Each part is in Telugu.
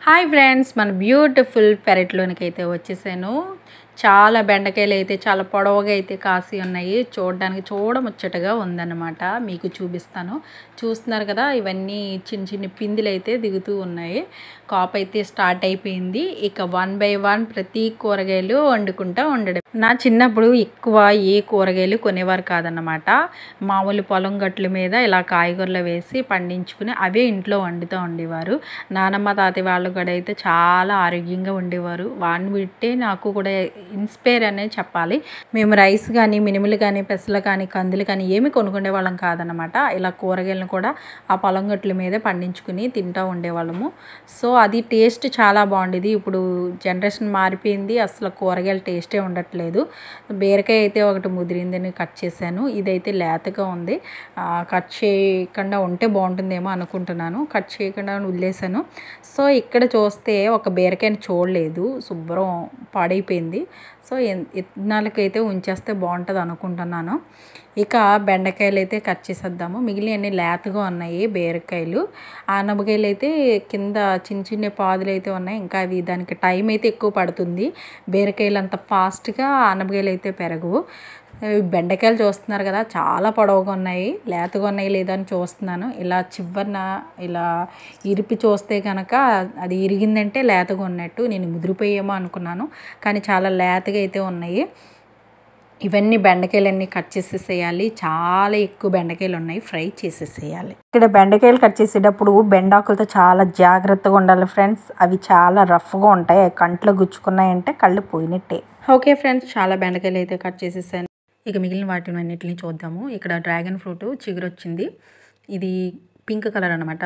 హాయ్ ఫ్రెండ్స్, మన బ్యూటిఫుల్ పెరట్లోనికి అయితే వచ్చేసాను. చాలా బెండకాయలు అయితే చాలా పొడవుగా అయితే కాసి ఉన్నాయి. చూడడానికి చూడముచ్చటగా ఉందన్నమాట. మీకు చూపిస్తాను. చూస్తున్నారు కదా, ఇవన్నీ చిన్న చిన్న పిందులు అయితే దిగుతూ ఉన్నాయి. కాప్ అయితే స్టార్ట్ అయిపోయింది. ఇక 1 బై 1 ప్రతి కూరగాయలు వండుకుంటూ ఉండడం. నా చిన్నప్పుడు ఎక్కువ ఏ కూరగాయలు కొనేవారు కాదన్నమాట. మామూలు పొలం గట్ల మీద ఇలా కాయగూరలు వేసి పండించుకుని అవే ఇంట్లో వండుతూ ఉండేవారు. నానమ్మ తాతయ్య వాళ్ళు కూడా అయితే చాలా ఆరోగ్యంగా ఉండేవారు. వాడిని బిట్టే నాకు కూడా ఇన్స్పైర్ అనే చెప్పాలి. మేము రైస్ కానీ, మినుములు కానీ, పెసలు కానీ, కందులు కానీ ఏమి కొనుక్కునే వాళ్ళం కాదనమాట. ఇలా కూరగాయలను కూడా ఆ పొలం గట్ల మీదే పండించుకుని తింటూ ఉండేవాళ్ళము. సో అది టేస్ట్ చాలా బాగుండేది. ఇప్పుడు జనరేషన్ మారిపోయింది, అసలు కూరగాయల టేస్టే ఉండట్లేదు. బీరకాయ అయితే ఒకటి ముదిరిందని కట్ చేశాను. ఇదైతే లేతగా ఉంది. కట్ చేయకుండా ఉంటే బాగుంటుందేమో అనుకుంటున్నాను. కట్ చేయకుండా వదిలేసాను. సో ఇక్కడ చూస్తే ఒక బీరకాయని చూడలేదు, శుభ్రం పాడైపోయింది. సో ఇత్తనాలకైతే ఉంచేస్తే బాగుంటుంది అనుకుంటున్నాను. ఇక బెండకాయలు అయితే కట్ చేసేద్దాము. మిగిలిన లేతగా ఉన్నాయి బీరకాయలు. ఆనపకాయలు అయితే కింద చిన్న చిన్న పాదులు అయితే ఉన్నాయి. ఇంకా అవి దానికి టైం అయితే ఎక్కువ పడుతుంది. బీరకాయలు అంత ఫాస్ట్గా ఆనపకాయలు అయితే పెరగవు. బెండకాయలు చూస్తున్నారు కదా, చాలా పొడవుగా ఉన్నాయి. లేతగా ఉన్నాయి లేదా అని చూస్తున్నాను. ఇలా చివరిన ఇలా ఇరిపి చూస్తే కనుక అది ఇరిగిందంటే లేతగా ఉన్నట్టు. నేను ముదిరిపోయేమో అనుకున్నాను, కానీ చాలా లేతగా అయితే ఉన్నాయి. ఇవన్నీ బెండకాయలన్నీ కట్ చేసేసేయాలి. చాలా ఎక్కువ బెండకాయలు ఉన్నాయి, ఫ్రై చేసేసేయాలి. ఇక్కడ బెండకాయలు కట్ చేసేటప్పుడు బెండాకులతో చాలా జాగ్రత్తగా ఉండాలి ఫ్రెండ్స్. అవి చాలా రఫ్గా ఉంటాయి. కంట్లో గుచ్చుకున్నాయంటే కళ్ళు పోయినట్టే. ఓకే ఫ్రెండ్స్, చాలా బెండకాయలు అయితే కట్ చేసేసాను. ఇక మిగిలిన వాటిని అన్నిటిని చూద్దాము. ఇక్కడ డ్రాగన్ ఫ్రూట్ చిగురు వచ్చింది. ఇది పింక్ కలర్ అనమాట.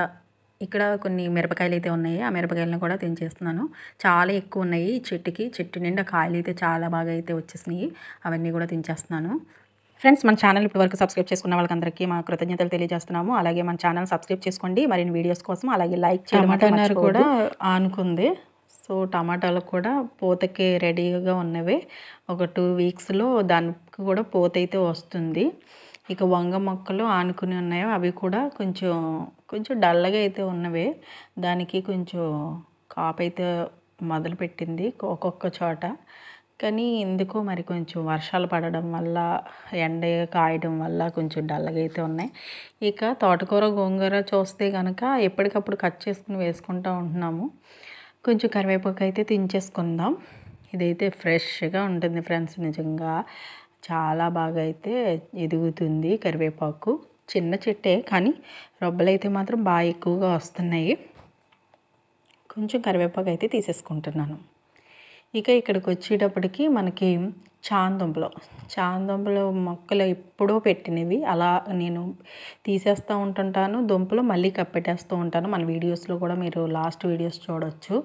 ఇక్కడ కొన్ని మిరపకాయలు అయితే ఉన్నాయి. ఆ మిరపకాయలను కూడా తెంచేస్తున్నాను. చాలా ఎక్కువ ఉన్నాయి చెట్టు నిండా కాయలు అయితే చాలా బాగా అయితే వచ్చేసినాయి. అవన్నీ కూడా తెంచేస్తున్నాను. ఫ్రెండ్స్, మన ఛానల్ ఇప్పటివరకు సబ్స్క్రైబ్ చేసుకున్న వాళ్ళకందరికీ మా కృతజ్ఞతలు తెలియజేస్తున్నాము. అలాగే మన ఛానల్ సబ్స్క్రైబ్ చేసుకోండి మరిన్ని వీడియోస్ కోసం. అలాగే లైక్ చేయడం కూడా ఆనుకుంది. సో టమాటాలు కూడా పూతకి రెడీగా ఉన్నవి. ఒక 2 వీక్స్లో దానికి కూడా పూత అయితే వస్తుంది. ఇక వంగ మొక్కలు ఆనుకుని ఉన్నాయో అవి కూడా కొంచెం డల్గా అయితే ఉన్నవి. దానికి కొంచెం కాపు అయితే మొదలుపెట్టింది ఒక్కొక్క చోట. కానీ ఎందుకో మరి కొంచెం వర్షాలు పడడం వల్ల, ఎండ కాయడం వల్ల కొంచెం డల్గా అయితే ఉన్నాయి. ఇక తోటకూర, గోంగూర చూస్తే కనుక ఎప్పటికప్పుడు కట్ చేసుకుని వేసుకుంటూ ఉంటున్నాము. కొంచెం కరివేపాకు అయితే తెంచేసుకుందాం. ఇదైతే ఫ్రెష్గా ఉంటుంది ఫ్రెండ్స్. నిజంగా చాలా బాగా అయితే ఎదుగుతుంది కరివేపాకు. చిన్న చెట్టే కానీ రొబ్బలు అయితే మాత్రం బాగా ఎక్కువగా వస్తున్నాయి. కొంచెం కరివేపాకు అయితే తీసేసుకుంటున్నాను. ఇక ఇక్కడికి వచ్చేటప్పటికి మనకి చాందుంపలు మొక్కలు ఎప్పుడో పెట్టినవి. అలా నేను తీసేస్తూ ఉంటుంటాను. దుంపలు మళ్ళీ కప్పెట్టేస్తూ ఉంటాను. మన వీడియోస్లో కూడా మీరు లాస్ట్ వీడియోస్ చూడవచ్చు.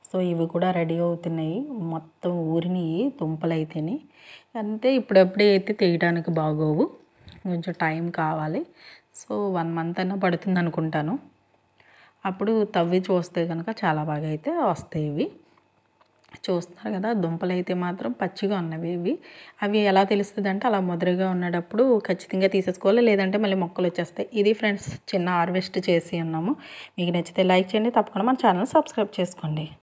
సో ఇవి కూడా రెడీ అవుతున్నాయి. మొత్తం ఊరినాయి దుంపలు అయితేనే. అంతే, ఇప్పుడప్పుడే అయితే తీయడానికి బాగోవు, కొంచెం టైం కావాలి. సో 1 మంత్ అన్నా పడుతుంది అనుకుంటాను. అప్పుడు తవ్వి చూస్తే కనుక చాలా బాగా అయితే వస్తాయి ఇవి. చూస్తున్నారు కదా, దుంపలు అయితే మాత్రం పచ్చిగా ఉన్నవి. అవి ఎలా తెలుస్తుంది అంటే అలా ముదరగా ఉన్నప్పుడు ఖచ్చితంగా తీసేసుకోవాలి, లేదంటే మళ్ళీ మొక్కలు వచ్చేస్తాయి. ఇది ఫ్రెండ్స్, చిన్న హార్వెస్ట్ చేసి ఉన్నాము. మీకు నచ్చితే లైక్ చేయండి, తప్పకుండా మన ఛానల్ సబ్స్క్రైబ్ చేసుకోండి.